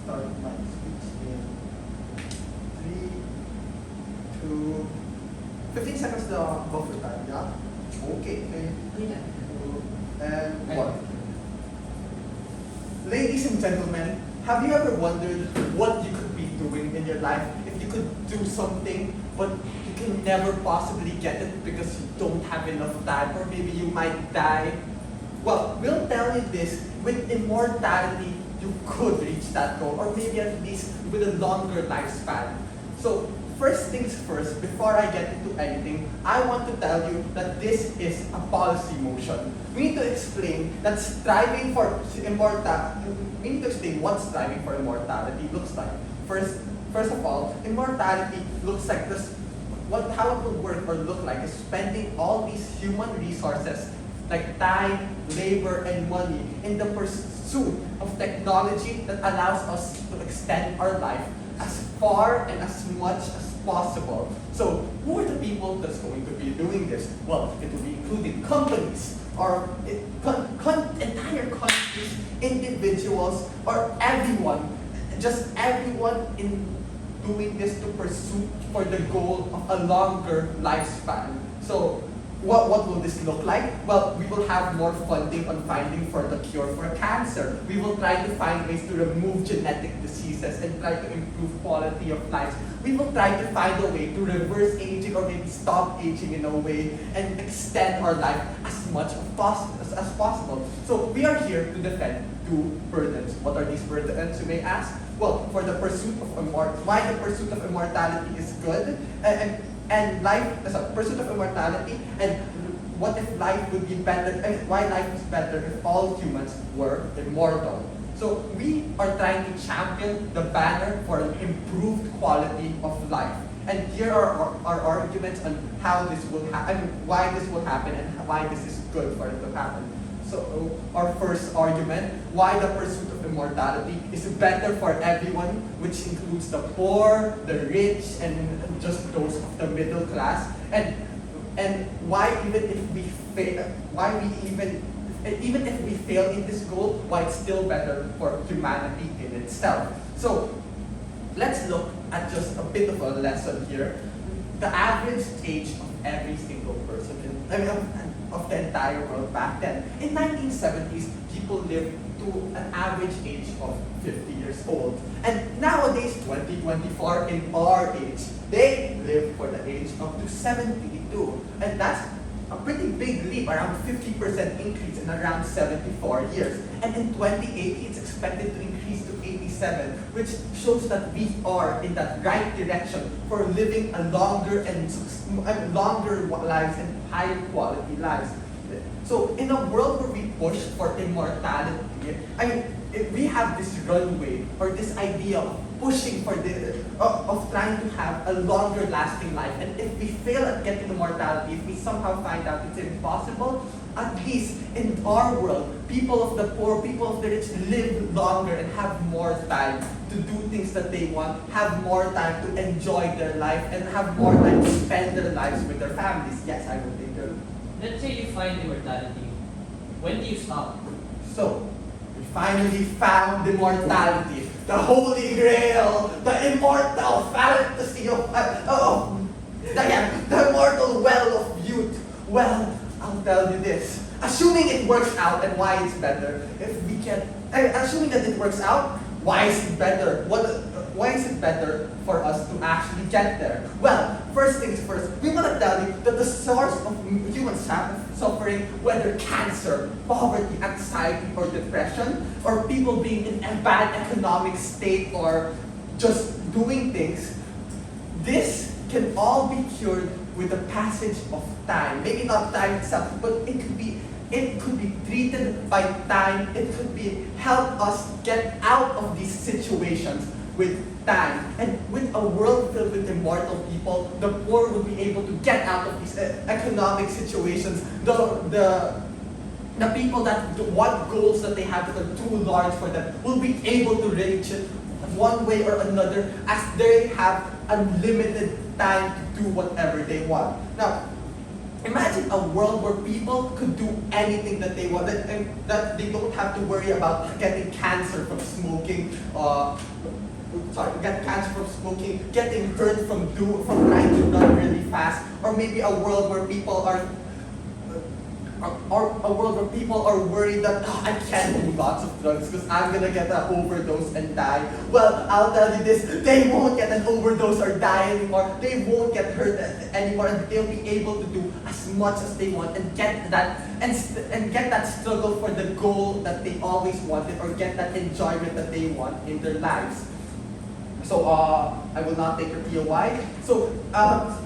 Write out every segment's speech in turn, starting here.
start my speech in 3, 2, 15 seconds the buffer time, yeah? Okay. 2, and 1. Ladies and gentlemen, have you ever wondered what you could be doing in your life if you could do something, but you can never possibly get it because you don't have enough time, or maybe you might die? Well, we'll tell you this: with immortality, you could reach that goal, or maybe at least with a longer lifespan. So, first things first, before I get into anything, I want to tell you that this is a policy motion. We need to explain that striving for immortality, we need to explain what striving for immortality looks like. First of all, immortality looks like this. How it would work or look like is spending all these human resources like time, labor, and money in the pursuit of technology that allows us to extend our life as far and as much as possible. So who are the people that's going to be doing this? Well, it will be including companies, or entire countries, individuals, or everyone, just everyone in doing this to pursue for the goal of a longer lifespan. So what will this look like? Well, we will have more funding on finding for the cure for cancer. We will try to find ways to remove genetic diseases and try to improve quality of life. We will try to find a way to reverse aging, or maybe stop aging in a way, and extend our life as much as possible. So we are here to defend 2 burdens. What are these burdens, you may ask? Well, for the pursuit of why the pursuit of immortality is good, pursuit of immortality, and what if life would be better, and why life is better if all humans were immortal. So we are trying to champion the banner for an improved quality of life. And here are our arguments on how this will happen, why this will happen, and why this is good for it to happen. So our first argument, why the pursuit of immortality is better for everyone, which includes the poor, the rich, and just those of the middle class, and why even if we fail, even if we fail in this goal, why it's still better for humanity in itself. So let's look at just a bit of a lesson here. The average age of every single person of the entire world back then. In 1970s, people lived to an average age of 50 years old. And nowadays, 2024, in our age, they live for the age up to 72. And that's a pretty big leap, around 50% increase in around 74 years. And in 2080, it's expected to increase to 87, which shows that we are in that right direction for living a longer lives and higher quality lives. So in a world where we push for immortality, we have this runway, or this idea of pushing for of trying to have a longer lasting life. And if we fail at getting immortality, if we somehow find out it's impossible, at least in our world, people of the poor, people of the rich live longer and have more time to do things that they want, have more time to enjoy their life, and have more time to spend their lives with their families. Yes, I will take them. Let's say you find immortality. When do you stop? So, we finally found immortality, the holy grail, the immortal fantasy of the immortal well of youth. Well, I'll tell you this. Assuming it works out, and why it's better, assuming that it works out, why is it better? Why is it better for us to actually get there? Well, first things first, we want to tell you that the source of human suffering, whether cancer, poverty, anxiety, or depression, or people being in a bad economic state, or just doing things, this can all be cured with the passage of time. Maybe not time itself, but it could be treated by time. It could be help us get out of these situations with time. And with a world filled with immortal people, the poor will be able to get out of these economic situations. The people that want goals that they have that are too large for them will be able to reach it one way or another, as they have unlimited time to do whatever they want. Now, Imagine a world where people could do anything that they want, and that they don't have to worry about getting cancer from smoking, get cancer from smoking, getting hurt from trying to run really fast, or maybe a world where people are worried that I can't do lots of drugs because I'm gonna get an overdose and die. Well, I'll tell you this, they won't get an overdose or die anymore. They won't get hurt anymore, and they'll be able to do as much as they want and get that and get that struggle for the goal that they always wanted, or get that enjoyment that they want in their lives. So I will not take your POI. So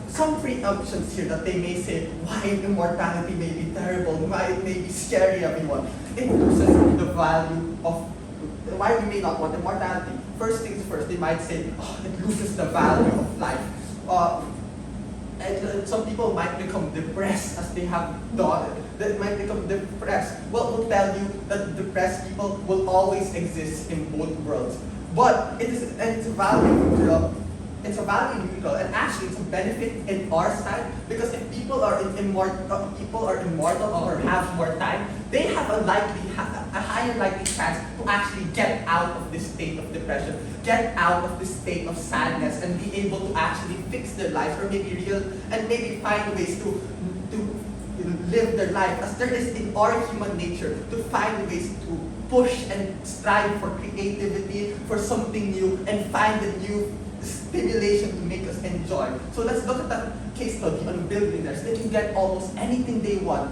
some preemptions here that they may say why immortality may be terrible, why it may be scary, everyone. It loses the value of why we may not want immortality. First things first, they might say, it loses the value of life. And some people might become depressed as they have done. They might become depressed. Well, we'll tell you that depressed people will always exist in both worlds. But it's a value neutral. It's a value neutral, and actually it's a benefit in our side, because if people are immortal or have more time, they have a higher likely chance to actually get out of this state of depression, get out of this state of sadness, and be able to actually fix their lives, or maybe find ways to live their life, as there is in our human nature to find ways to push and strive for creativity, for something new, and find a new stimulation to make us enjoy. So let's look at that case study on billionaires. They can get almost anything they want.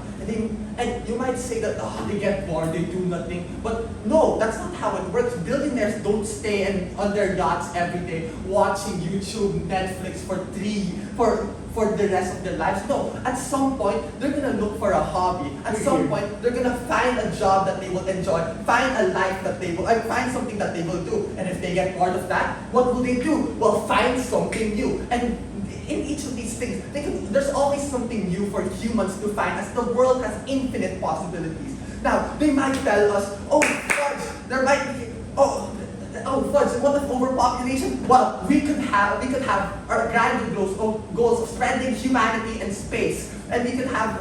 And you might say that, they get bored, they do nothing. But no, that's not how it works. Billionaires don't stay on their yachts every day watching YouTube, Netflix for the rest of their lives. No, at some point, they're gonna look for a hobby. At some point, they're gonna find a job that they will enjoy, find a life that they will, find something that they will do. And if they get bored of that, what will they do? Well, find something new. And in each of these things, there's always something new for humans to find, as the world has infinite possibilities. Now, they might tell us, fudge, there might be, fudge, what if overpopulation? Well, we could have our grand goals of spreading humanity in space, and we could have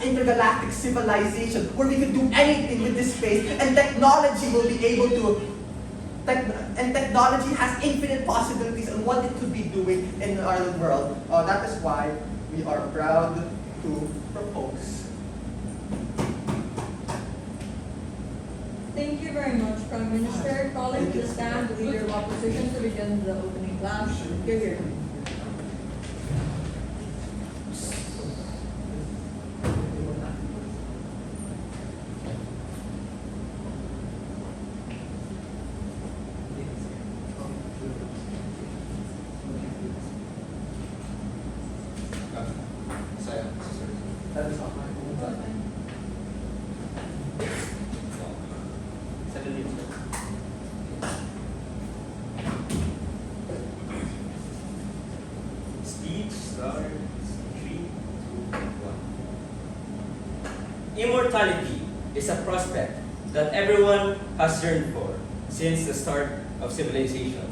intergalactic civilization where we could do anything with this space, and technology will be able to. And technology has infinite possibilities on what it could be doing in our world. That is why we are proud to propose. Thank you very much, Prime Minister. Calling to stand the Leader of Opposition to begin the opening class. Here. That is not my Speech start 3, 2, 1. Immortality is a prospect that everyone has yearned for since the start of civilization.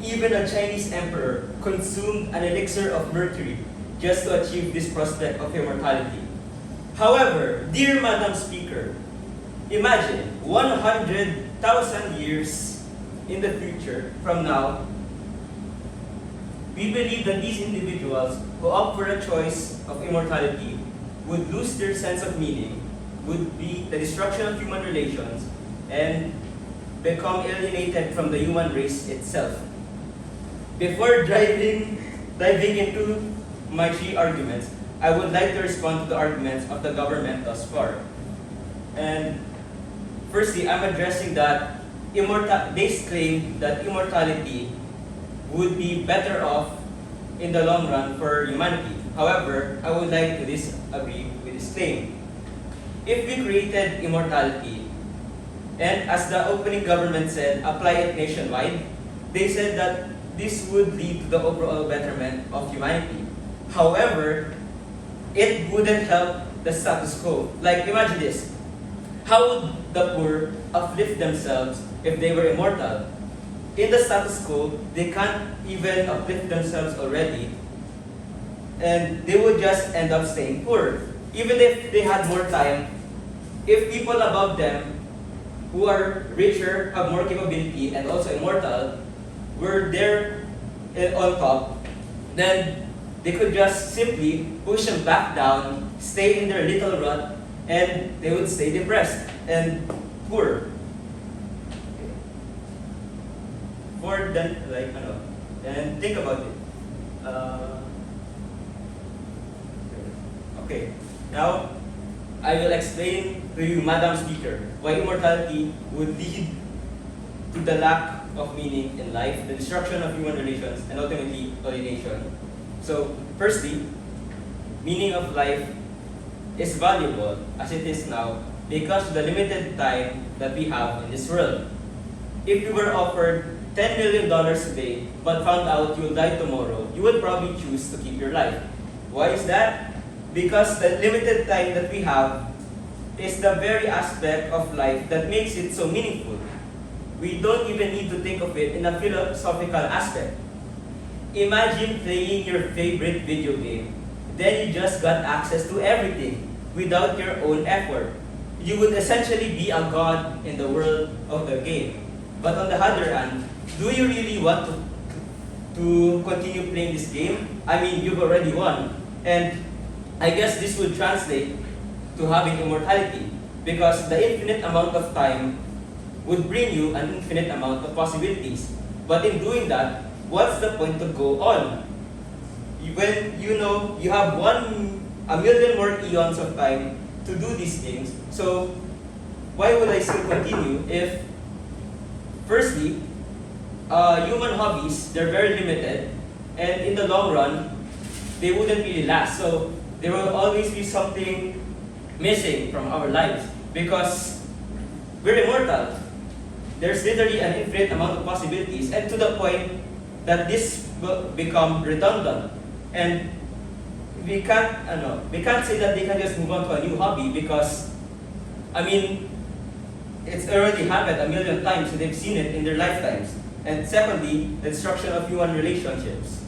Even a Chinese emperor consumed an elixir of mercury just to achieve this prospect of immortality. However, dear Madam Speaker, imagine 100,000 years in the future from now, we believe that these individuals who opt for a choice of immortality would lose their sense of meaning, would be the destruction of human relations, and become alienated from the human race itself. Before diving into my 3 arguments, I would like to respond to the arguments of the government thus far. And firstly, I'm addressing that they claim that immortality would be better off in the long run for humanity. However, I would like to disagree with this claim. If we created immortality, and as the opening government said, apply it nationwide, they said that this would lead to the overall betterment of humanity. However, it wouldn't help the status quo. Like, imagine this. How would the poor uplift themselves if they were immortal? In the status quo, they can't even uplift themselves already. and they would just end up staying poor. Even if they had more time, if people above them who are richer, have more capability, and also immortal, were there on top, then they could just simply push them back down, stay in their little rut, and they would stay depressed and poor. For then, like, and think about it. Okay, now I will explain to you, Madam Speaker, why immortality would lead to the lack of meaning in life, the destruction of human relations, and ultimately alienation. So, firstly, meaning of life is valuable as it is now because of the limited time that we have in this world. If you were offered $10 million today but found out you'll die tomorrow, you would probably choose to keep your life. Why is that? Because the limited time that we have is the very aspect of life that makes it so meaningful. We don't even need to think of it in a philosophical aspect. Imagine playing your favorite video game, then you just got access to everything without your own effort. You would essentially be a god in the world of the game. But on the other hand, do you really want to continue playing this game? I mean, you've already won. And I guess this would translate to having immortality, because the infinite amount of time would bring you an infinite amount of possibilities. But in doing that, what's the point to go on? When you know you have a million more eons of time to do these things, so why would I still continue if, firstly, human hobbies, they're very limited, and in the long run, they wouldn't really last. So there will always be something missing from our lives because we're immortal. There's literally an infinite amount of possibilities, and to the point that this will become redundant. And we can't say that they can just move on to a new hobby because, I mean, it's already happened a million times, so they've seen it in their lifetimes. And secondly, the destruction of human relationships.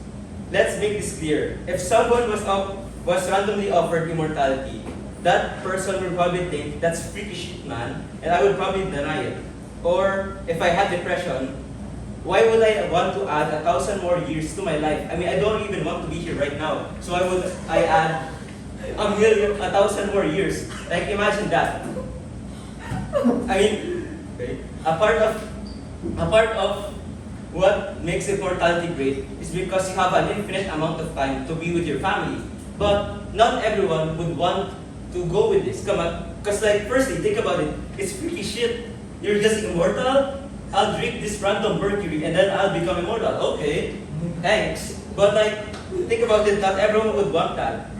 Let's make this clear. If someone was randomly offered immortality, that person would probably think that's freaky shit, man, and I would probably deny it. Or if I had depression, why would I want to add 1,000 more years to my life? I mean, I don't even want to be here right now. So I add 1,000 more years. Like, imagine that. I mean, okay, a part of what makes immortality great is because you have an infinite amount of time to be with your family. But not everyone would want to go with this. Come on, because like, firstly, think about it. It's freaky shit. You're just immortal. I'll drink this random mercury and then I'll become immortal. Okay, thanks. But like, think about it, not everyone would want that.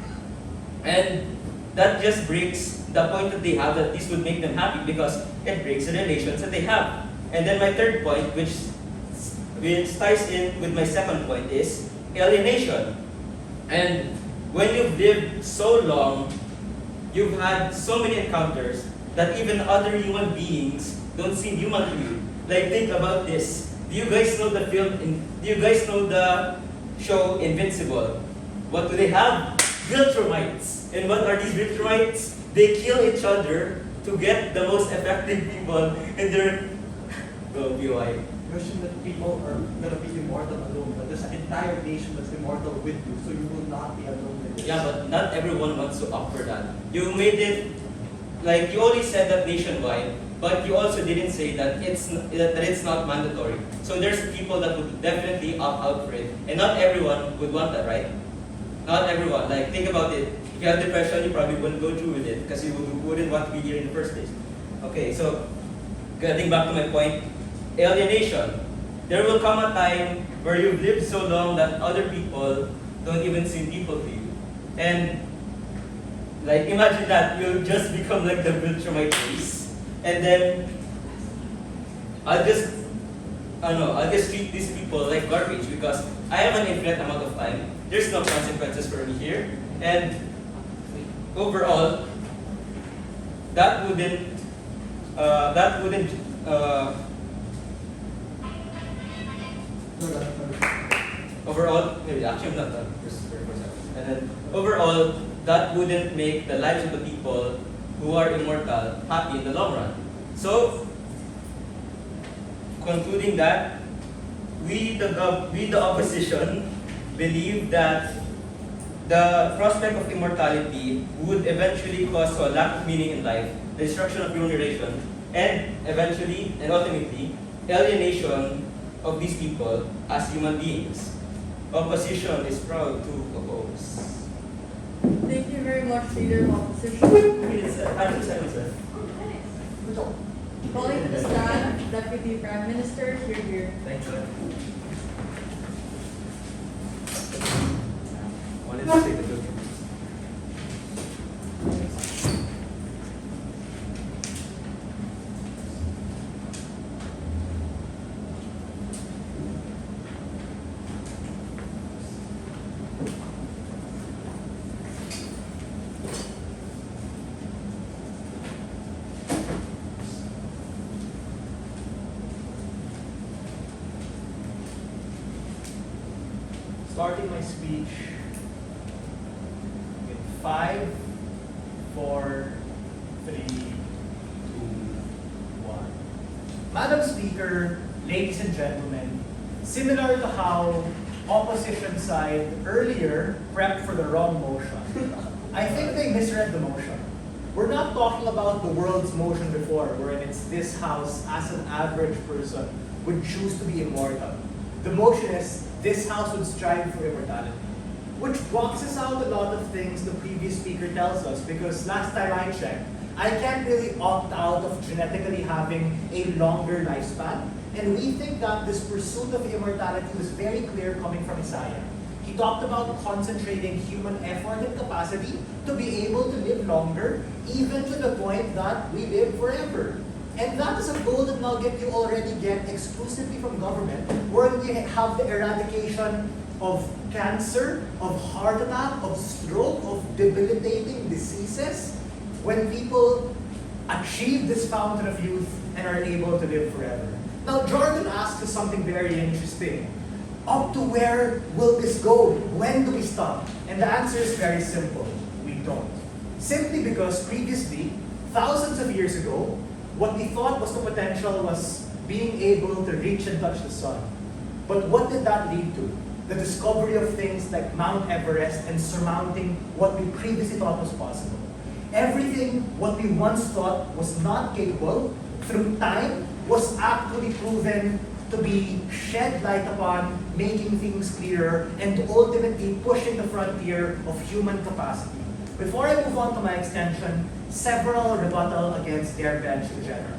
And that just breaks the point that they have that this would make them happy because it breaks the relations that they have. And then my third point, which ties in with my second point, is alienation. And when you've lived so long, you've had so many encounters that even other human beings don't seem human to you. Like, think about this. Do you guys know the do you guys know the show Invincible? What do they have? Viltrumites. And what are these Viltrumites? They kill each other to get the most effective people in their BOI. Question that people are gonna be immortal alone, but there's an entire nation that's immortal with you, so you will not be alone with this. Yeah, but not everyone wants to opt for that. You made it, like, you only said that nationwide, but you also didn't say that it's not mandatory. So there's people that would definitely opt out for it, and not everyone would want that, right? Not everyone. Like, think about it. If you have depression, you probably wouldn't go through with it because you wouldn't want to be here in the first place. Okay, so getting back to my point, alienation. There will come a time where you've lived so long that other people don't even seem people to you. And like, imagine that you'll just become like the Viltrumite race. And then I'll just treat these people like garbage because I have an infinite amount of time. There's no consequences for me here. And overall, that wouldn't overall, maybe actually I'm not done. Verse 34:7. And then overall, that wouldn't make the lives of the people who are immortal happy in the long run. So, concluding that, we the opposition believe that the prospect of immortality would eventually cause a lack of meaning in life, the destruction of remuneration, and eventually and ultimately alienation of these people as human beings. Opposition is proud to oppose. Thank you very much, Leader of Opposition. It's Andrew Sir. Calling to the stand, Deputy Prime Minister, here. Thank you. Wanted to say the good news. Starting my speech in 5, 4, 3, 2, 1. Madam Speaker, ladies and gentlemen, similar to how opposition side earlier prepped for the wrong motion, I think they misread the motion. We're not talking about the world's motion before, wherein it's this house as an average person would choose to be immortal. The motion is this house would strive for immortality, which boxes out a lot of things the previous speaker tells us, because last time I checked, I can't really opt out of genetically having a longer lifespan, and we think that this pursuit of immortality was very clear coming from Hesaya. He talked about concentrating human effort and capacity to be able to live longer, even to the point that we live forever. And that is a golden nugget you already get exclusively from government, where we have the eradication of cancer, of heart attack, of stroke, of debilitating diseases, when people achieve this fountain of youth and are able to live forever. Now, Jordan asks us something very interesting. Up to where will this go? When do we stop? And the answer is very simple. We don't. Simply because previously, thousands of years ago, what we thought was the potential was being able to reach and touch the sun. But what did that lead to? The discovery of things like Mount Everest and surmounting what we previously thought was possible. Everything what we once thought was not capable, through time, was actually proven to be shed light upon, making things clearer, and ultimately pushing the frontier of human capacity. Before I move on to my extension, several rebuttal against their bench in general.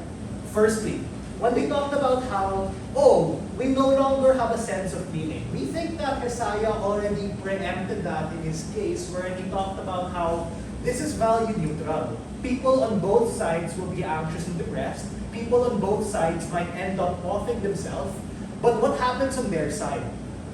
Firstly, when we talked about how, we no longer have a sense of meaning, we think that Hesaya already preempted that in his case, where he talked about how this is value neutral. People on both sides will be anxious and depressed. People on both sides might end up offing themselves. But what happens on their side?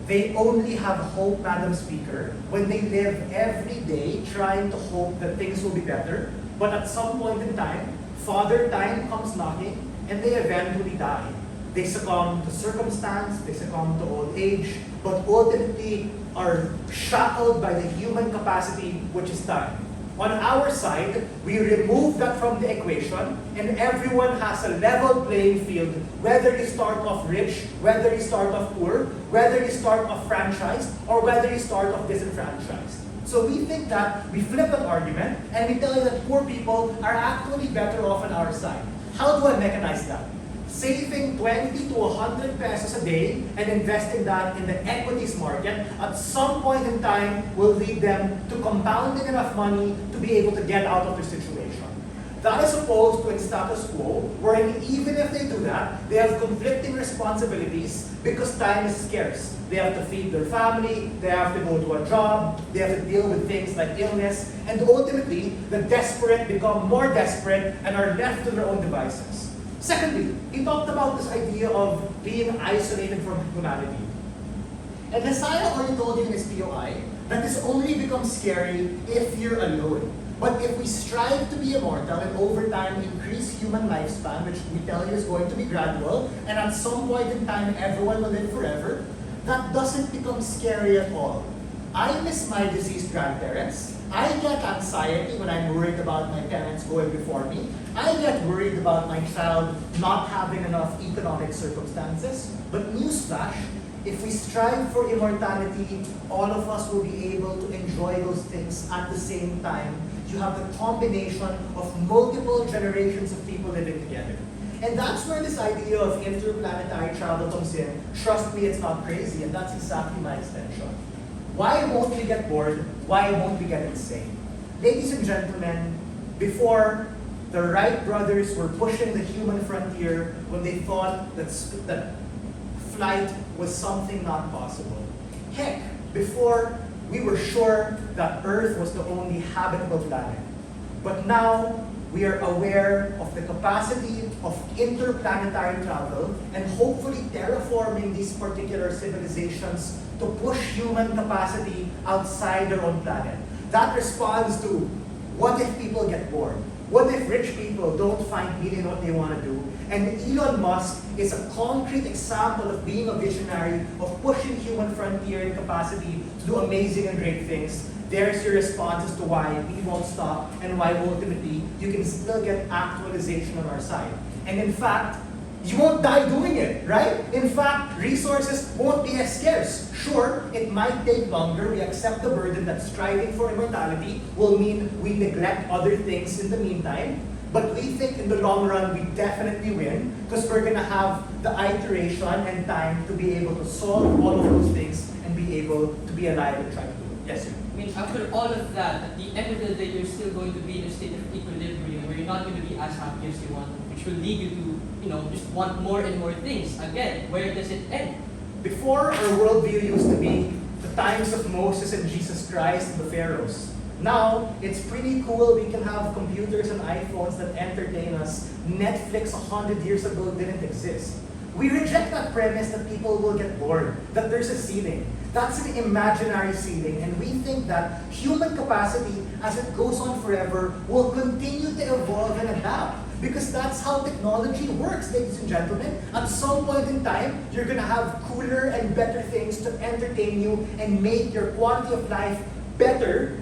They only have hope, Madam Speaker, when they live every day trying to hope that things will be better. But at some point in time, Father Time comes knocking, and they eventually die. They succumb to circumstance, they succumb to old age, but ultimately are shackled by the human capacity, which is time. On our side, we remove that from the equation, and everyone has a level playing field, whether you start off rich, whether you start off poor, whether you start off franchised, or whether you start off disenfranchised. So we think that we flip that argument, and we tell you that poor people are actually better off on our side. How do I mechanize that? Saving 20 to 100 pesos a day and investing that in the equities market at some point in time will lead them to compounding enough money to be able to get out of their situation. That is opposed to a status quo, wherein even if they do that, they have conflicting responsibilities because time is scarce. They have to feed their family, they have to go to a job, they have to deal with things like illness, and ultimately, the desperate become more desperate and are left to their own devices. Secondly, he talked about this idea of being isolated from humanity. And Hesaya already told you in his POI that this only becomes scary if you're alone. But if we strive to be immortal and over time increase human lifespan, which we tell you is going to be gradual, and at some point in time everyone will live forever, that doesn't become scary at all. I miss my deceased grandparents. I get anxiety when I'm worried about my parents going before me. I get worried about my child not having enough economic circumstances. But newsflash, if we strive for immortality, all of us will be able to enjoy those things at the same time. You have the combination of multiple generations of people living together. And that's where this idea of interplanetary travel comes in. Trust me, it's not crazy, and that's exactly my extension. Why won't we get bored? Why won't we get insane? Ladies and gentlemen, before the Wright brothers were pushing the human frontier when they thought that flight was something not possible. Heck, before we were sure that Earth was the only habitable planet. But now we are aware of the capacity of interplanetary travel and hopefully terraforming these particular civilizations to push human capacity outside their own planet. That responds to, what if people get bored? What if rich people don't find meaning in what they want to do? And Elon Musk is a concrete example of being a visionary, of pushing human frontier and capacity to do amazing and great things. There's your response as to why we won't stop and why ultimately you can still get actualization on our side. And in fact, you won't die doing it, right? In fact, resources won't be as scarce. Sure, it might take longer. We accept the burden that striving for immortality will mean we neglect other things in the meantime. But we think in the long run, we definitely win because we're going to have the iteration and time to be able to solve all of those things and be able to be alive and try to do it. Yes, sir. I mean, after all of that, at the end of the day, you're still going to be in a state of equilibrium where you're not going to be as happy as you want, which will lead you to, just want more and more things. Again, where does it end? Before, our worldview used to be the times of Moses and Jesus Christ and the pharaohs. Now, it's pretty cool. We can have computers and iPhones that entertain us. Netflix 100 years ago didn't exist. We reject that premise that people will get bored, that there's a ceiling. That's an imaginary ceiling, and we think that human capacity, as it goes on forever, will continue to evolve and adapt. Because that's how technology works, ladies and gentlemen. At some point in time, you're gonna have cooler and better things to entertain you and make your quality of life better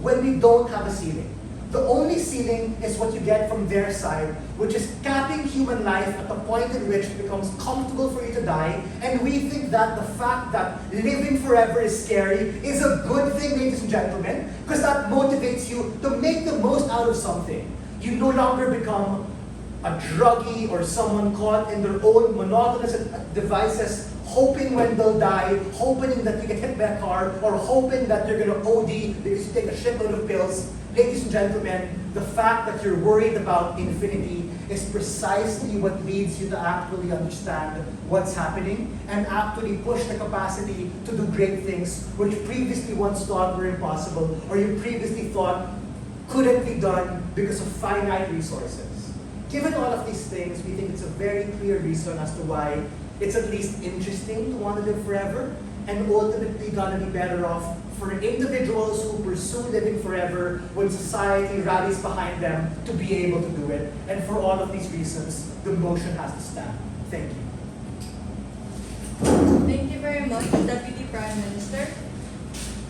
when we don't have a ceiling. The only ceiling is what you get from their side, which is capping human life at the point in which it becomes comfortable for you to die. And we think that the fact that living forever is scary is a good thing, ladies and gentlemen, because that motivates you to make the most out of something. You no longer become a druggie or someone caught in their own monotonous devices, hoping when they'll die, hoping that you get hit by a car, or hoping that you're going to OD because you take a shitload of pills. Ladies and gentlemen, the fact that you're worried about infinity is precisely what leads you to actually understand what's happening and actually push the capacity to do great things which previously once thought were impossible or you previously thought couldn't be done because of finite resources. Given all of these things, we think it's a very clear reason as to why it's at least interesting to want to live forever and ultimately gonna be better off for individuals who pursue living forever when society rallies behind them to be able to do it. And for all of these reasons, the motion has to stand. Thank you. Thank you very much, Deputy Prime Minister.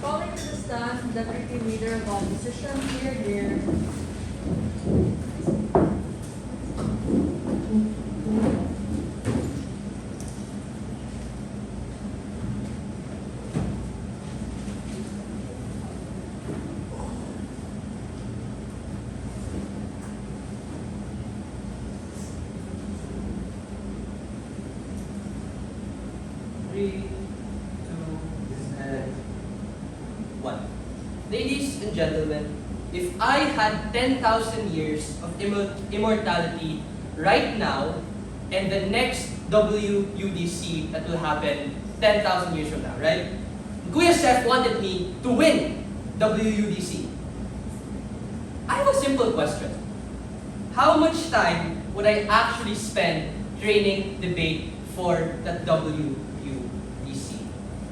Calling to the stand, Deputy Leader of Opposition, here. Ladies and gentlemen, if I had 10,000 years of immortality right now, and the next WUDC that will happen 10,000 years from now, right? Kuya Seth wanted me to win WUDC. I have a simple question. How much time would I actually spend training debate for that WUDC?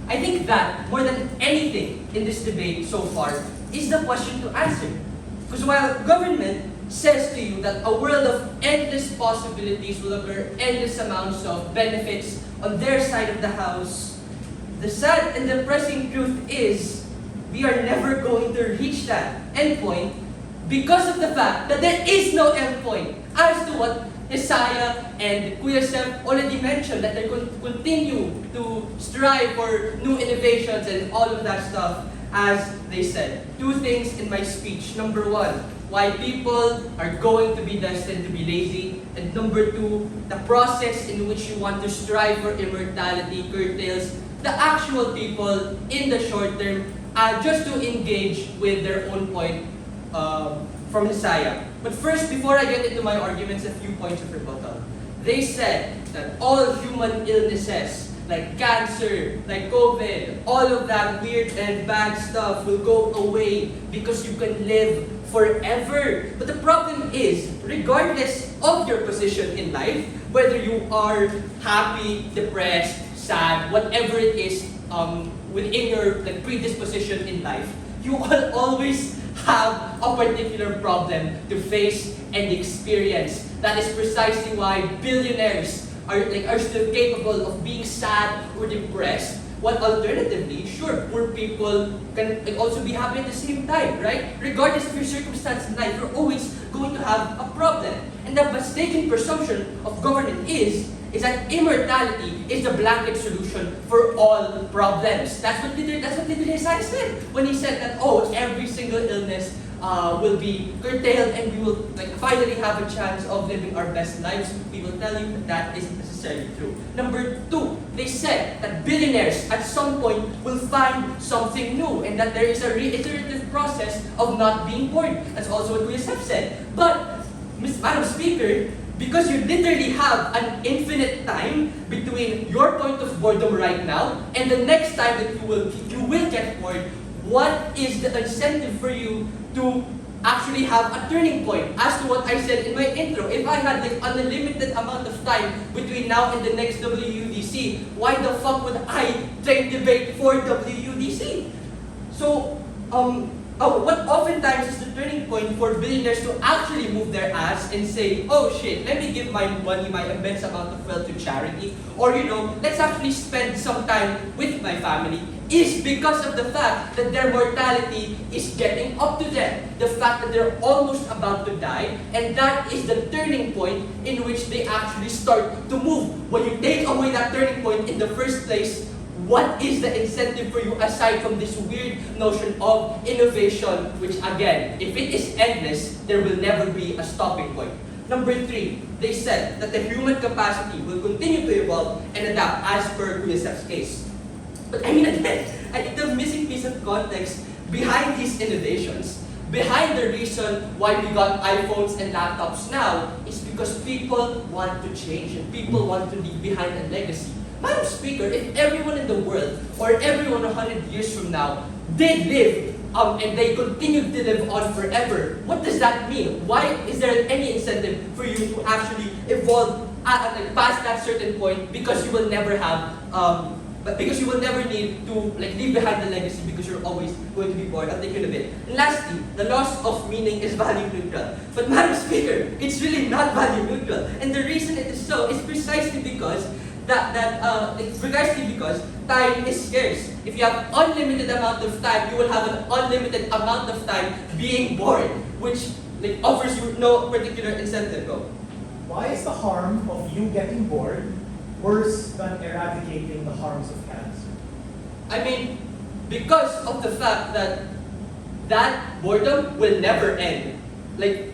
I think that, more than anything in this debate so far, is the question to answer. Because while government says to you that a world of endless possibilities will occur, endless amounts of benefits on their side of the house, the sad and depressing truth is we are never going to reach that endpoint because of the fact that there is no endpoint as to what Hesaya and Kuya Sef already mentioned, that they continue to strive for new innovations and all of that stuff. As they said, two things in my speech. Number one, why people are going to be destined to be lazy. And number two, the process in which you want to strive for immortality curtails the actual people in the short term just to engage with their own point from Hesaya. But first, before I get into my arguments, a few points of rebuttal. They said that all human illnesses, like cancer, like COVID, all of that weird and bad stuff will go away because you can live forever. But the problem is, regardless of your position in life, whether you are happy, depressed, sad, whatever it is within your predisposition in life, you will always have a particular problem to face and experience. That is precisely why billionaires are still capable of being sad or depressed, while alternatively, sure, poor people can also be happy at the same time, right? Regardless of your circumstance in life, you're always going to have a problem. And the mistaken presumption of government is that immortality is the blanket solution for all problems. That's what Hesaya said when he said that, every single illness will be curtailed and we will finally have a chance of living our best lives. We will tell you that isn't necessarily true. Number two, they said that billionaires at some point will find something new and that there is a reiterative process of not being bored. That's also what Josef said. But, Madam Speaker, because you literally have an infinite time between your point of boredom right now and the next time that you will get bored, what is the incentive for you to actually have a turning point? As to what I said in my intro, if I had an unlimited amount of time between now and the next WUDC, why the fuck would I debate for WUDC? So, what oftentimes is the turning point for billionaires to actually move their ass and say, oh shit, let me give my money, my immense amount of wealth to charity, or let's actually spend some time with my family, is because of the fact that their mortality is getting up to them. The fact that they're almost about to die, and that is the turning point in which they actually start to move. When you take away that turning point in the first place, what is the incentive for you aside from this weird notion of innovation, which again, if it is endless, there will never be a stopping point. Number three, they said that the human capacity will continue to evolve and adapt as per Josef's case. But again, I think the missing piece of context behind these innovations, behind the reason why we got iPhones and laptops now, is because people want to change and people want to leave behind a legacy. Madam Speaker, if everyone in the world, or everyone 100 years from now, did live and they continue to live on forever, what does that mean? Why is there any incentive for you to actually evolve past that certain point? Because you will never have, because you will never need to leave behind the legacy because you're always going to be bored. I'll take it a bit. And lastly, the loss of meaning is value neutral. But Madam Speaker, it's really not value neutral. And the reason it is so is precisely because because time is scarce. If you have unlimited amount of time, you will have an unlimited amount of time being bored, which offers you no particular incentive. Go. Why is the harm of you getting bored worse than eradicating the harms of cancer? I mean, because of the fact that boredom will never end.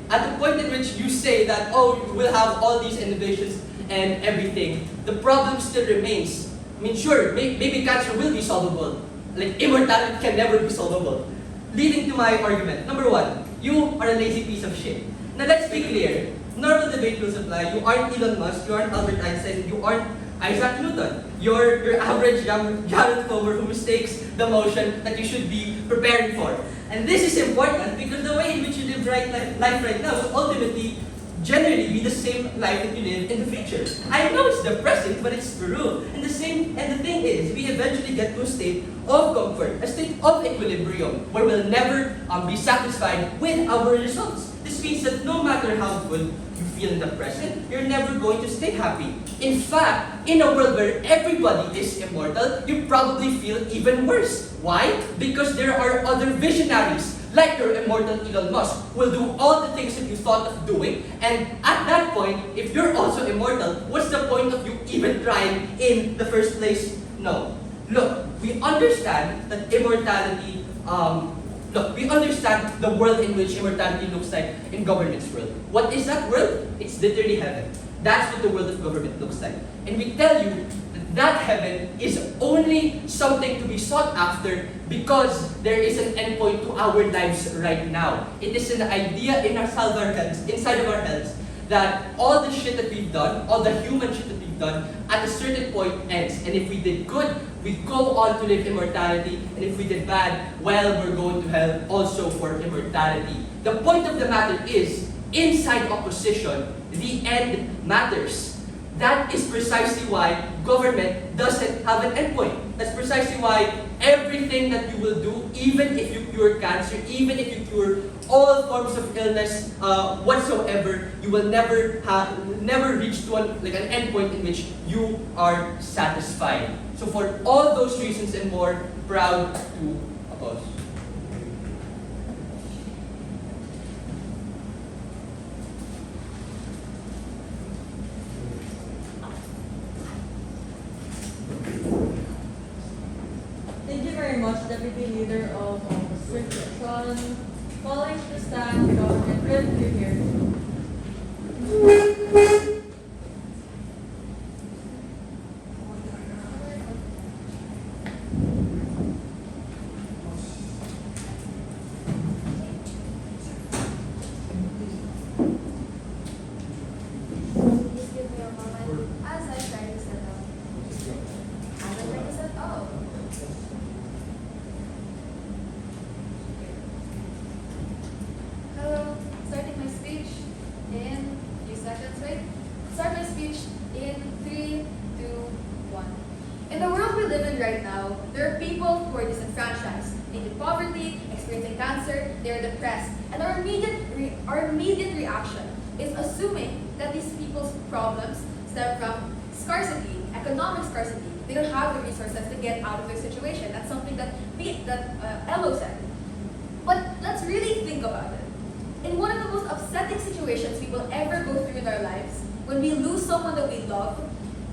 At the point in which you say that, we'll have all these innovations and everything, the problem still remains. I mean, sure, maybe cancer will be solvable. Immortality can never be solvable. Leading to my argument. Number one, you are a lazy piece of shit. Now let's be clear. Normal debate rules apply. You aren't Elon Musk, you aren't Albert Einstein, you aren't Isaac Newton. You're your average Jaron Pomer who mistakes the motion that you should be preparing for. And this is important because the way in which you live life right now will ultimately generally be the same life that you live in the future. I know it's depressing, but it's true. And the thing is, we eventually get to a state of comfort, a state of equilibrium, where we'll never be satisfied with our results. This means that no matter how good you feel in the present, you're never going to stay happy. In fact, in a world where everybody is immortal, you probably feel even worse. Why? Because there are other visionaries, like your immortal Elon Musk, who will do all the things that you thought of doing, and at that point, if you're also immortal, what's the point of you even trying in the first place? No. Look, we understand that immortality, we understand the world in which immortality looks like in government's world. What is that world? It's literally heaven. That's what the world of government looks like. And we tell you that heaven is only something to be sought after because there is an endpoint to our lives right now. It is an idea inside of our heads, that all the shit that we've done, all the human shit that we've done, at a certain point ends. And if we did good, we go on to live immortality. And if we did bad, well, we're going to hell also for immortality. The point of the matter is, inside opposition, the end matters. That is precisely why government doesn't have an endpoint. That's precisely why everything that you will do, even if you cure cancer, even if you cure all forms of illness whatsoever, you will never reach to an endpoint in which you are satisfied. So for all those reasons and more, proud to oppose. Thank you very much, Deputy Leader of Opposition. Calling to stand, Government will be here. Please give me a moment as I try to set up. As I try to set up. Hello, starting my speech in a few seconds, right? Start my speech in 3, 2, 1. In the world we live in right now, there are people who are disenfranchised, in poverty, experiencing cancer, they are depressed, and our immediate reaction is assuming that these people's problems stem from scarcity, economic scarcity. They don't have the resources to get out of their situation. That's something that Elo said. But let's really think about it. In one of the most upsetting situations we will ever go through in our lives, when we lose someone that we love,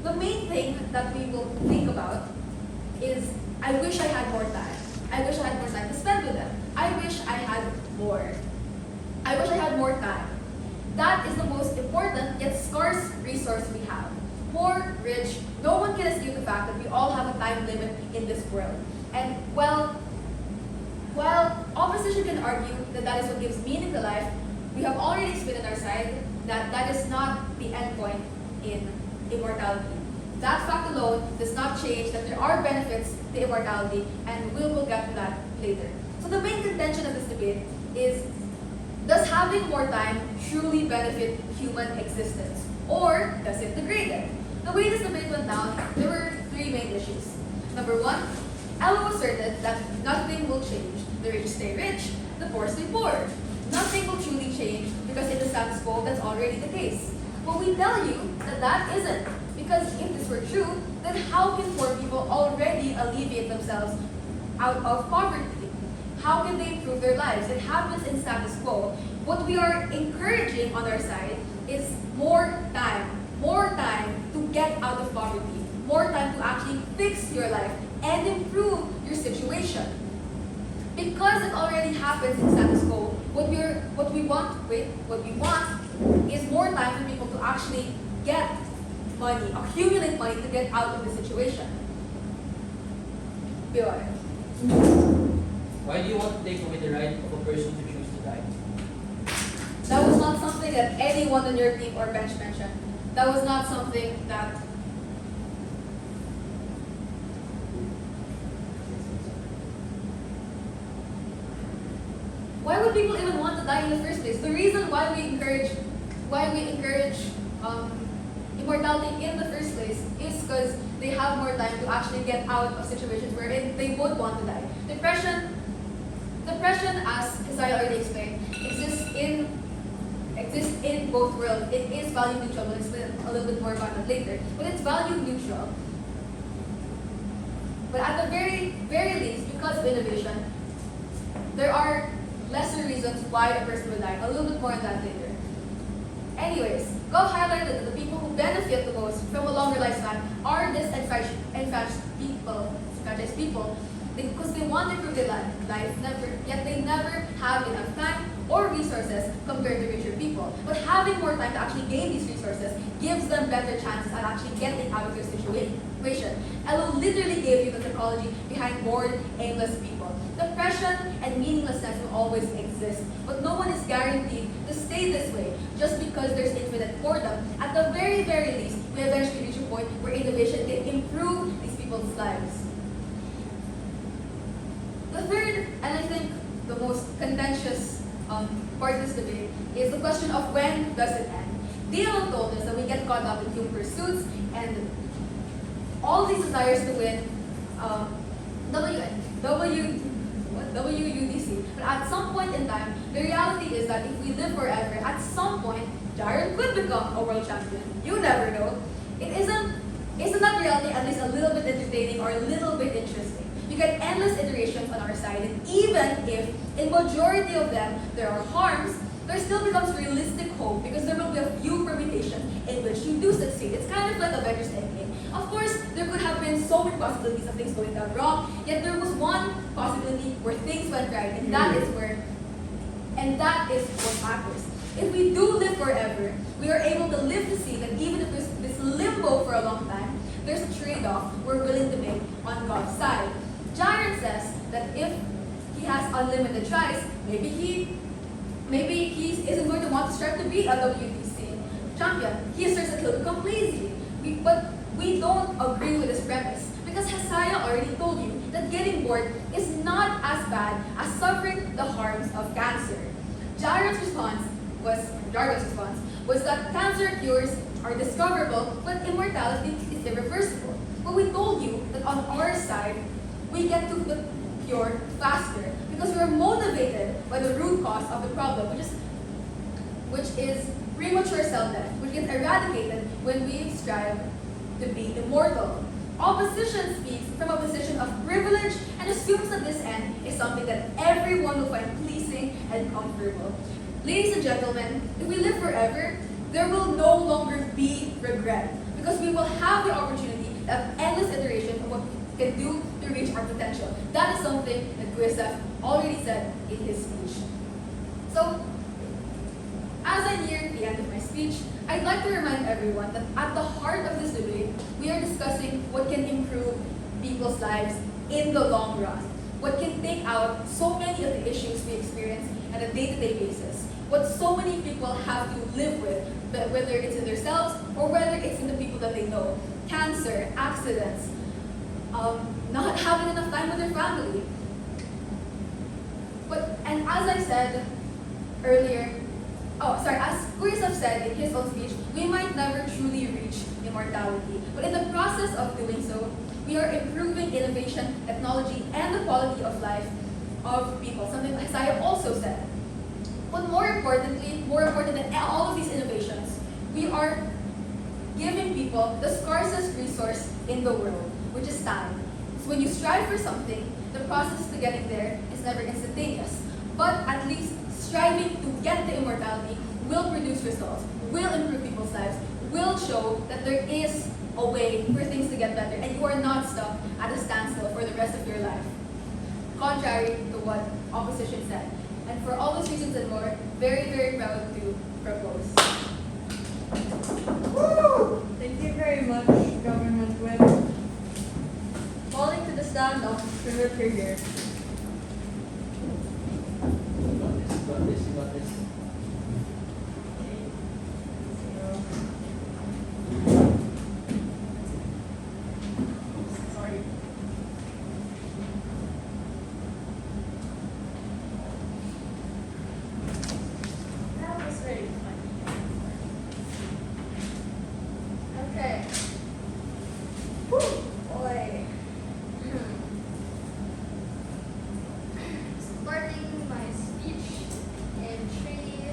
the main thing that we will think about is, I wish I had more time. I wish I had more time to spend with them. I wish I had more. I wish I had more time. That is the most important yet scarce resource we have. Poor, rich, no one can escape the fact that we all have a time limit in this world. And while opposition can argue that that is what gives meaning to life, we have already explained on our side that that is not the end point in immortality. That fact alone does not change that there are benefits to immortality, and we'll get to that later. So the main contention of this debate is, does having more time truly benefit human existence? Or does it degrade it? The way this debate went down, there were 3 main issues. Number 1, Elo asserted that nothing will change. The rich stay rich, the poor stay poor. Nothing will truly change because in the status quo, that's already the case. But we tell you that that isn't. Because if this were true, then how can poor people already alleviate themselves out of poverty? How can they improve their lives? It happens in status quo. What we are encouraging on our side is more time to get out of poverty, more time to actually fix your life and improve your situation. Because it already happens in status quo, what we want is more time for people to actually get money, accumulate money to get out of the situation. Bill. Why do you want to take away the right of a person to choose to die? That was not something that anyone on your team or bench mentioned. That was not something that... Why would people even want to die in the first place? The reason why we encourage immortality in the first place is because they have more time to actually get out of situations wherein they would want to die. Depression, as Hesaya already explained, exists in exists in both worlds. It is value neutral. We'll explain a little bit more about that later. But it's value neutral. But at the very least, because of innovation, there are lesser reasons why a person would die. A little bit more on that later. Anyways, Gov highlighted that the people who benefit the most from a longer lifespan are disenfranchised people because they want to improve their life, yet they never have enough time or resources compared to richer people. But having more time to actually gain these resources gives them better chances at actually getting out of their situation. Elo literally gave you the psychology behind bored, aimless people. Depression and meaninglessness will always exist, but no one is guaranteed to stay this way just because there's infinite boredom. At the very least, we eventually reach a point where innovation can improve these people's lives. The third, and I think the most contentious part of this debate, is the question of when does it end? Dio told us that we get caught up in human pursuits and all these desires to win WUDC. But at some point in time, the reality is that if we live forever, at some point, Jaron could become a world champion. You never know. Isn't that reality at least a little bit entertaining or a little bit interesting? You get endless iterations on our side, and even if in majority of them there are harms, there still becomes realistic hope because there will be a few permutations in which you do succeed. It's kind of like Avengers Endgame. Of course, there could have been so many possibilities of things going down wrong, yet there was one possibility where things went right, and that is what matters. If we do live forever, we are able to live to see that even if there's this limbo for a long time, there's a trade-off we're willing to make on God's side. Jaron says that if he has unlimited tries, maybe he isn't going to want to strive to be a WDC champion. He asserts that he'll become lazy. But we don't agree with this premise because Hesaya already told you that getting bored is not as bad as suffering the harms of cancer. Jaron's response was that cancer cures are discoverable, but immortality is irreversible. But we told you that on our side, we get to the cure faster because we are motivated by the root cause of the problem, which is premature cell death, which gets eradicated when we strive to be immortal. Opposition speaks from a position of privilege and assumes that this end is something that everyone will find pleasing and comfortable. Ladies and gentlemen, if we live forever, there will no longer be regret because we will have the opportunity to have endless iterations of what we can do to reach our potential. That is something that Josef already said in his speech. So, as I near the end of my speech, I'd like to remind everyone that at the heart of this debate, we are discussing what can improve people's lives in the long run. What can take out so many of the issues we experience on a day-to-day basis. What so many people have to live with, whether it's in themselves or whether it's in the people that they know. Cancer, accidents, not having enough time with their family. And as I said earlier, as Josef said in his own speech, we might never truly reach immortality. But in the process of doing so, we are improving innovation, technology, and the quality of life of people, something Hesaya also said. But more important than all of these innovations, we are giving people the scarcest resource in the world, which is time. So when you strive for something, the process to getting there is never instantaneous. But at least striving to get the immortality will produce results, will improve people's lives, will show that there is a way for things to get better, and you are not stuck at a standstill for the rest of your life. Contrary to what opposition said. And for all those reasons and more, very, very proud to propose. Woo! Thank you very much, Government Whip. Calling to the stand of Mr. Here. Got this. Sorry. That was very fun. Okay. Woo! Boy. Starting my speech in 3,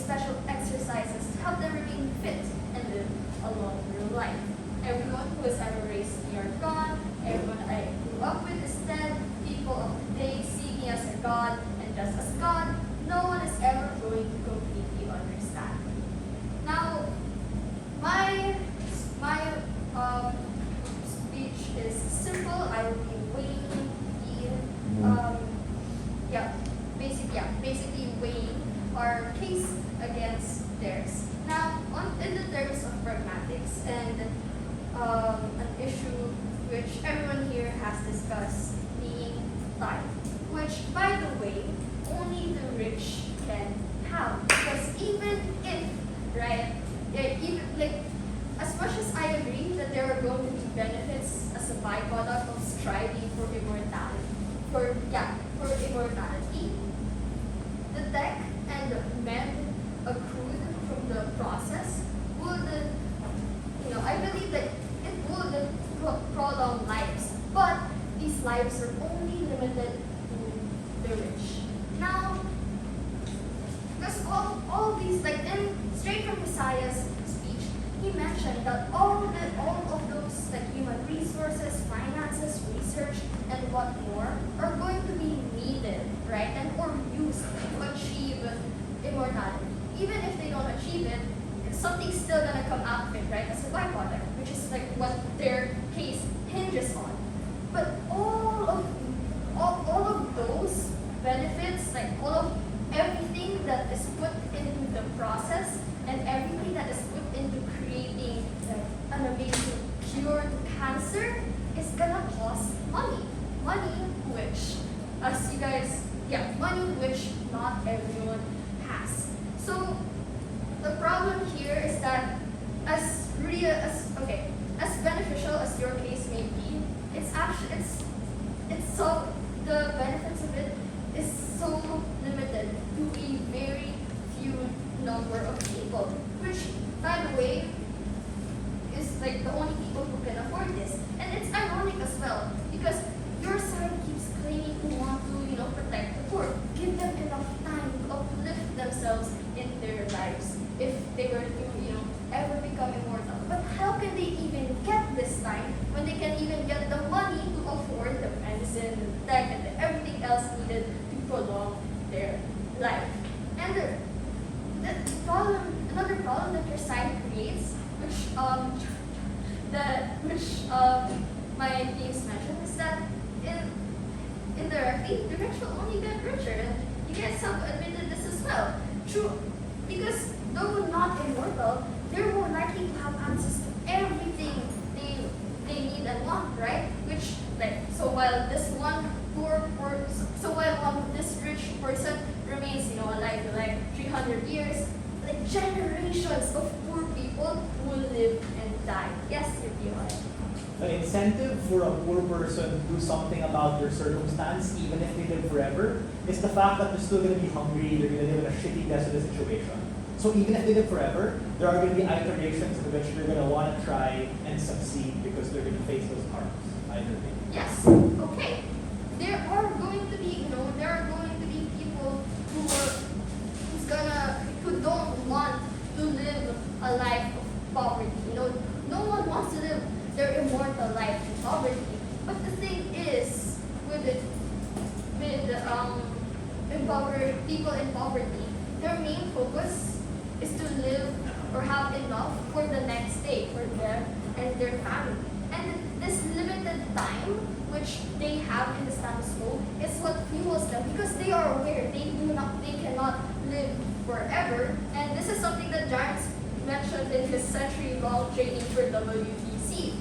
special exercises to help them remain fit and live a longer life. Everyone who has ever raised me are gone. Everyone I grew up with is dead. People of today see me as a god, and just as God, no one is ever going to completely understand. Now, my speech is simple. I will be weighing basically weighing our case against theirs. Now, in the terms of pragmatics and an issue which everyone here has discussed, being tithe, which, by the way, only the rich can have. Because even if, right, even like, as much as I agree that there are going to be benefits as a byproduct of striving for immortality, the tech and men accrued from the process would, I believe that it would prolong lives, but these lives are only limited to the rich. Now, because all these, like, straight from Hesaya's speech, he mentioned that all of those, like, human resources, finances, research, and what more are going to be needed, right, and or used to achieve immortality. Even if they don't achieve it, something's still gonna come out of it, right, as a byproduct, which is like what their case hinges on. But all of those benefits, like all of everything that is put into the process and everything that is put into creating an amazing cure to cancer is gonna cost money. Money which, money which not everyone has. So the problem here is that as beneficial as your case may be, the benefits of it is so limited to a very few number of people, which, by the way, is like the only people who can afford this. And it's ironic as well, because your side keeps claiming to want to, protect the poor, give them enough time to uplift themselves in their lives if they were to, ever become immortal. But how can they even get this time when they can even get the money to afford the medicine, the tech, and everything else needed to prolong their life? And another problem that your side creates, which my teams mentioned, is that indirectly the rich will only get richer, and you guys have admitted this as well. True, because though not immortal, they're more likely to have access to everything they need and want, right? Which, so while this rich person remains, alive for like 300 years, like generations of poor people will live and die. Yes, you're The incentive for a poor person to do something about their circumstance, even if they live forever, is the fact that they're still going to be hungry, they're going to live in a shitty, desolate situation. So even if they live forever, there are going to be iterations in which they're going to want to try and succeed because they're going to face those harms either way. Yes. Okay. There are going to be people who don't want to live a life of poverty. No one wants to live their immortal life in poverty. But the thing is, with people in poverty, their main focus is to live or have enough for the next day for them and their family. And this limited time which they have in the status quo is what fuels them, because they are aware they cannot live forever. And this is something that Jaron mentioned in his century-long training for WTC.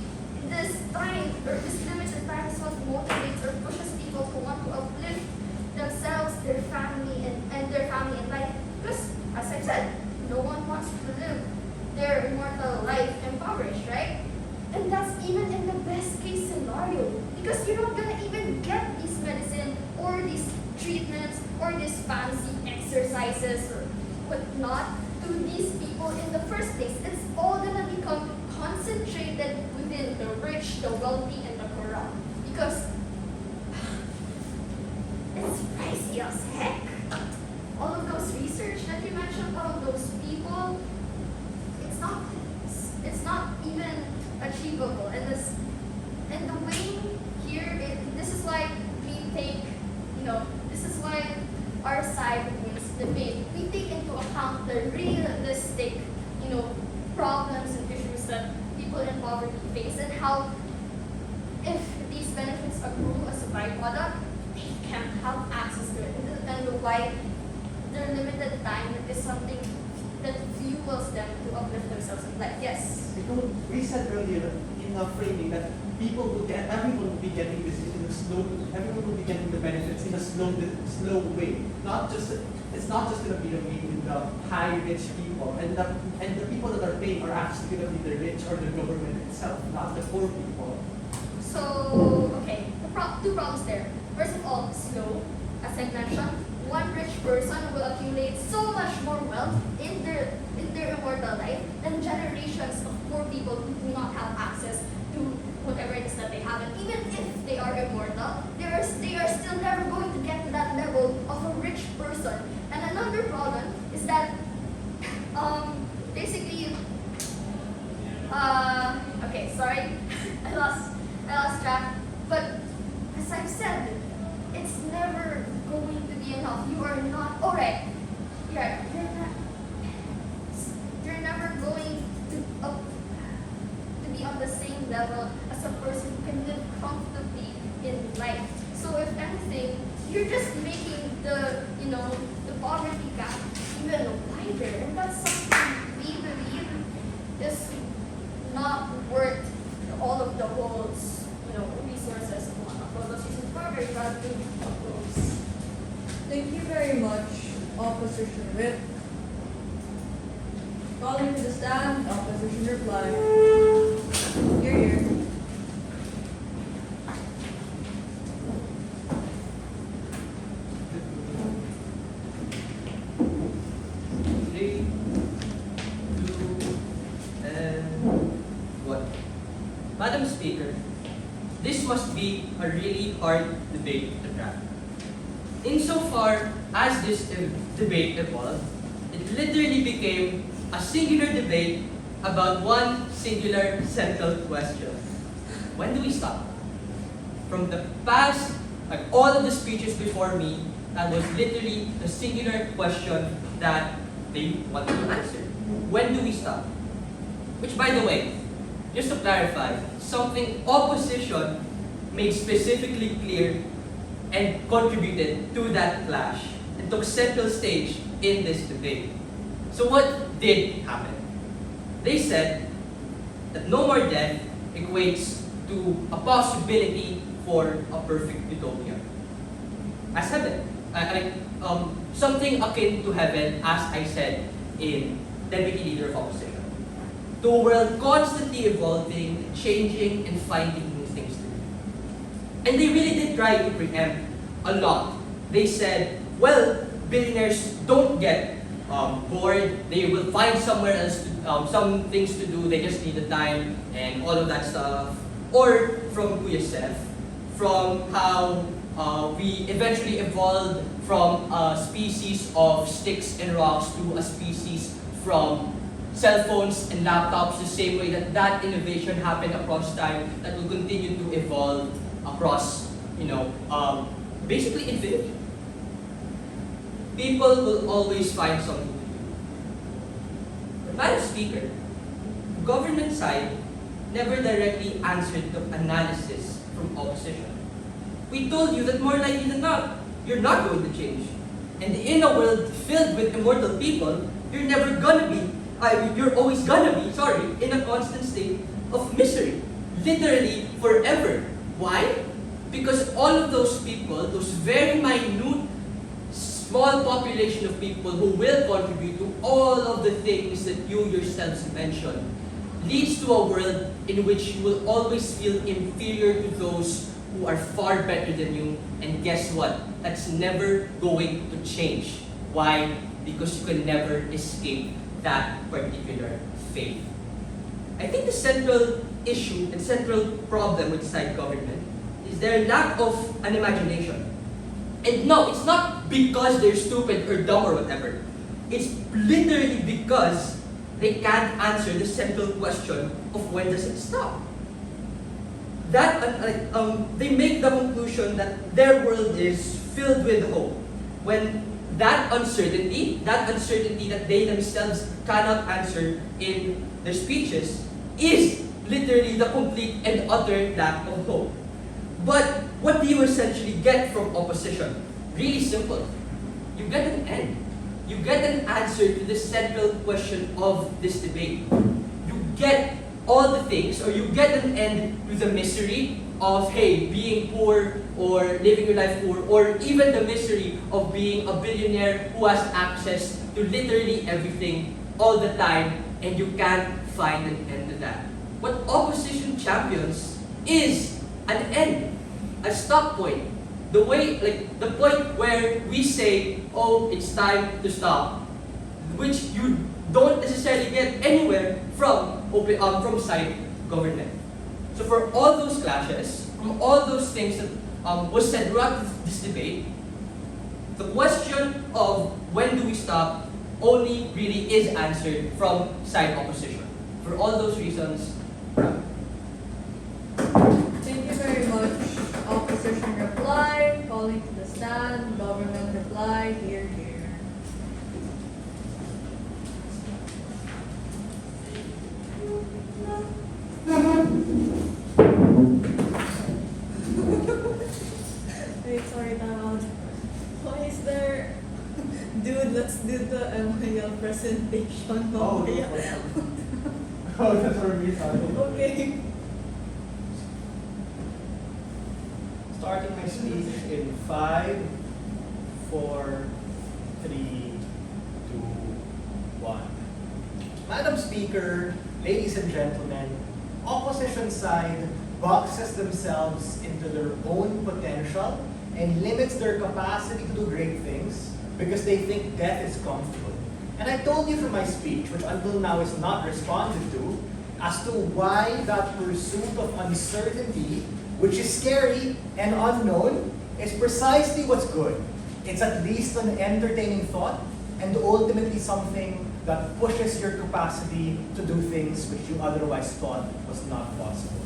This time, or this limited time, is what motivates or pushes people to want to uplift themselves, their family, and their family in life. Because, as I said, no one wants to live their immortal life impoverished, right? And that's even in the best case scenario, because you're not gonna even get these medicine or these treatments or these fancy exercises or whatnot to these people in the first place. It's all gonna become concentrated within the rich, the wealthy, and the corrupt, because it's pricey as heck. All of those research that you mentioned, all of those the realistic, problems and issues that people in poverty face, and how if these benefits accrue as a byproduct, they can't have access to it, and why their limited time is something that fuels them to uplift themselves in life. Yes. We said earlier in the framing that everyone will be getting this in a everyone will be getting the benefits in a slow way. It's not just going to be the high rich people, and the people that are paying are actually going to be the rich or the government itself, not the poor people. So, okay, two problems there. First of all, slow. As I mentioned, one rich person will accumulate so much more wealth in their immortal life than generations of poor people who do not have access to whatever it is that they have. And even if they are immortal, they are still never going to get to that level of a rich person. And another problem is that, basically, okay, sorry, I lost track. But as I've said, it's never going to be enough. You are not, alright, you're never going to be on the same level as a person who can live comfortably in life. So if anything, you're just making the poverty gap even wider, and that's something we believe is not worth all of the world's resources and whatnot. For those reasons, we're very glad to oppose. Thank you very much, Opposition Whip. Calling to the stand, Opposition reply. Here. 3, 2, and 1. Madam Speaker, this must be a really hard debate to crack. Insofar as this debate evolved, it literally became a singular debate about one singular central question. When do we stop? From the past, like all of the speeches before me, that was literally the singular question that they wanted to answer. When do we stop? Which, by the way, just to clarify, something opposition made specifically clear and contributed to that clash and took center stage in this debate. So what did happen? They said that no more death equates to a possibility for a perfect utopia. As heaven, something akin to heaven, as I said in Deputy Leader of Opposition. To a world constantly evolving, changing, and finding new things to do. And they really did try to preempt a lot. They said, well, billionaires don't get bored. They will find somewhere else, some things to do. They just need the time and all of that stuff. Or from Kuya Seth, from how we eventually evolved from a species of sticks and rocks to a species from cell phones and laptops, the same way that innovation happened across time, that will continue to evolve across, basically infinity. People will always find something to do. But Madam Speaker, government side never directly answered the analysis from opposition. We told you that more likely than not, you're not going to change. And in a world filled with immortal people, you're always gonna be, in a constant state of misery. Literally forever. Why? Because all of those people, those very minute, small population of people who will contribute to all of the things that you yourselves mentioned, leads to a world in which you will always feel inferior to those who are far better than you. And guess what? That's never going to change. Why? Because you can never escape that particular fate. I think the central issue and central problem with side government is their lack of an imagination. And no, it's not because they're stupid or dumb or whatever. It's literally because they can't answer the central question of when does it stop. They make the conclusion that their world is filled with hope, when that uncertainty that they themselves cannot answer in their speeches, is literally the complete and utter lack of hope. But what do you essentially get from opposition? Really simple. You get an end. You get an answer to the central question of this debate. You get all the things, or you get an end to the misery of, hey, being poor or living your life poor, or even the misery of being a billionaire who has access to literally everything all the time, and you can't find an end to that. What opposition champions is an end, a stop point. The way, like the point where we say, oh, it's time to stop, which you don't necessarily get anywhere from side government. So for all those clashes, from all those things that was said throughout this debate, the question of when do we stop only really is answered from side opposition. For all those reasons, Thank you very much. Opposition reply, calling to the stand. Government reply, here, here. Wait, sorry, time. Why is there... Dude, let's do the MIL presentation. Oh, Yeah. Oh, that's where we started. Okay. Starting my speech in 5, 4, 3, 2, 1. Madam Speaker, ladies and gentlemen, opposition side boxes themselves into their own potential and limits their capacity to do great things because they think death is comfortable. And I told you from my speech, which until now is not responded to, as to why that pursuit of uncertainty, which is scary and unknown, is precisely what's good. It's at least an entertaining thought and ultimately something that pushes your capacity to do things which you otherwise thought was not possible.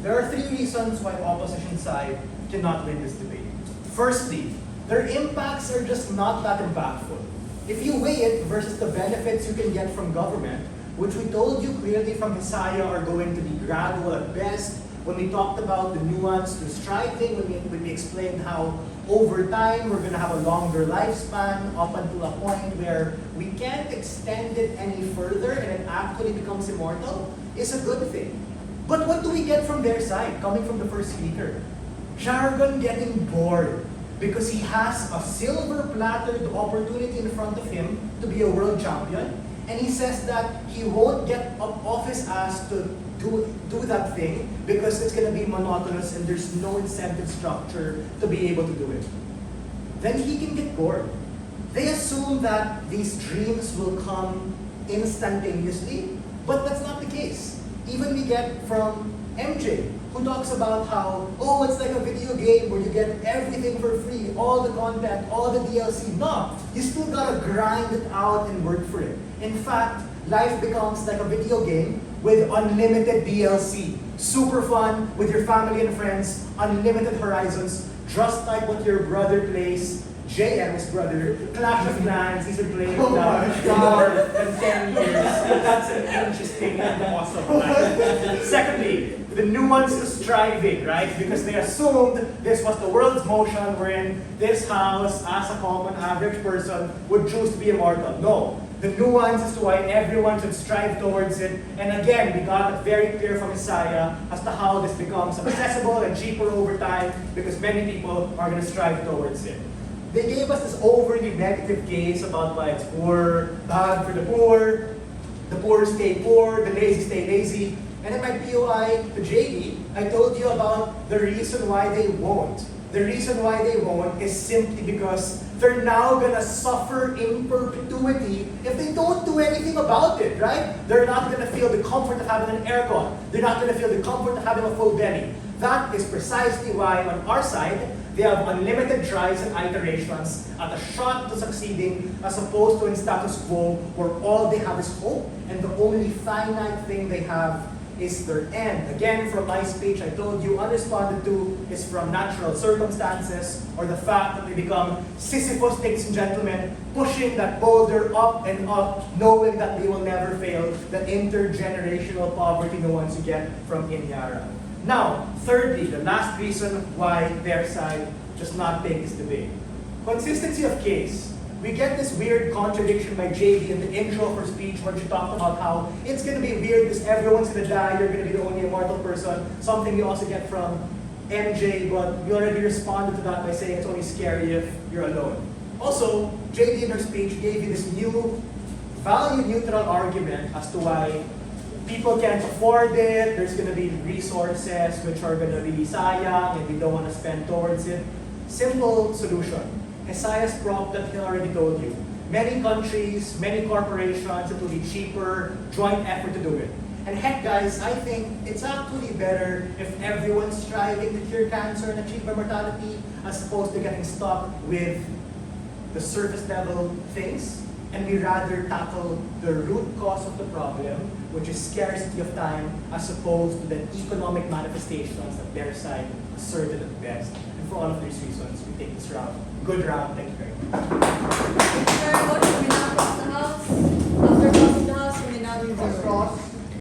There are 3 reasons why opposition side cannot win this debate. Firstly, their impacts are just not that impactful. If you weigh it versus the benefits you can get from government, which we told you clearly from Hesaya are going to be gradual at best, when we talked about the nuance to striving, when we explained how over time we're going to have a longer lifespan up until a point where we can't extend it any further and it actually becomes immortal, is a good thing. But what do we get from their side, coming from the first speaker? Jargon getting bored because he has a silver-plattered opportunity in front of him to be a world champion, and he says that he won't get up off his ass to do that thing because it's going to be monotonous and there's no incentive structure to be able to do it. Then he can get bored. They assume that these dreams will come instantaneously, but that's not the case. Even we get from MJ, who talks about how, oh, it's like a video game where you get everything for free, all the content, all the DLC. No, you still gotta grind it out and work for it. In fact, life becomes like a video game with unlimited DLC. Super fun with your family and friends, unlimited horizons, just like what your brother plays. JM, his brother, Clash of Clans, he's been playing that for more than 10 years. That's an interesting and awesome life. Secondly, the nuance to striving, right? Because they assumed this was the world's motion wherein this house, as a common average person, would choose to be immortal. No. The nuance as to why everyone should strive towards it. And again, we got it very clear from Hesaya as to how this becomes accessible and cheaper over time because many people are going to strive towards it. They gave us this overly negative case about why it's poor, bad for the poor stay poor, the lazy stay lazy. And in my POI to JD, I told you about the reason why they won't. The reason why they won't is simply because they're now gonna suffer in perpetuity if they don't do anything about it, right? They're not gonna feel the comfort of having an aircon. They're not gonna feel the comfort of having a full belly. That is precisely why on our side, they have unlimited tries and iterations at a shot to succeeding as opposed to in status quo where all they have is hope and the only finite thing they have is their end. Again, from my speech, I told you unresponded to is from natural circumstances or the fact that they become Sisyphus, ladies and gentlemen, pushing that boulder up and up, knowing that they will never fail, the intergenerational poverty the ones you get from Inara. Now, thirdly, the last reason why their side does not take this debate. Consistency of case. We get this weird contradiction by JD in the intro of her speech when she talked about how it's going to be weird because everyone's going to die, you're going to be the only immortal person, something we also get from MJ, but we already responded to that by saying it's only scary if you're alone. Also, JD in her speech gave you this new value-neutral argument as to why people can't afford it, there's going to be resources which are going to be sayang and we don't want to spend towards it. Simple solution. Hesaya's prompt that he already told you. Many countries, many corporations, it will be cheaper, joint effort to do it. And heck guys, I think it's actually better if everyone's striving to cure cancer and achieve immortality as opposed to getting stuck with the surface level things. And we rather tackle the root cause of the problem, which is scarcity of time, as opposed to the economic manifestations that their side asserted at best. And for all of these reasons, we take this route. Good route. Thank you very much. Thank you very much. We may now cross the House. After crossing the House, we may now reserve. Cross.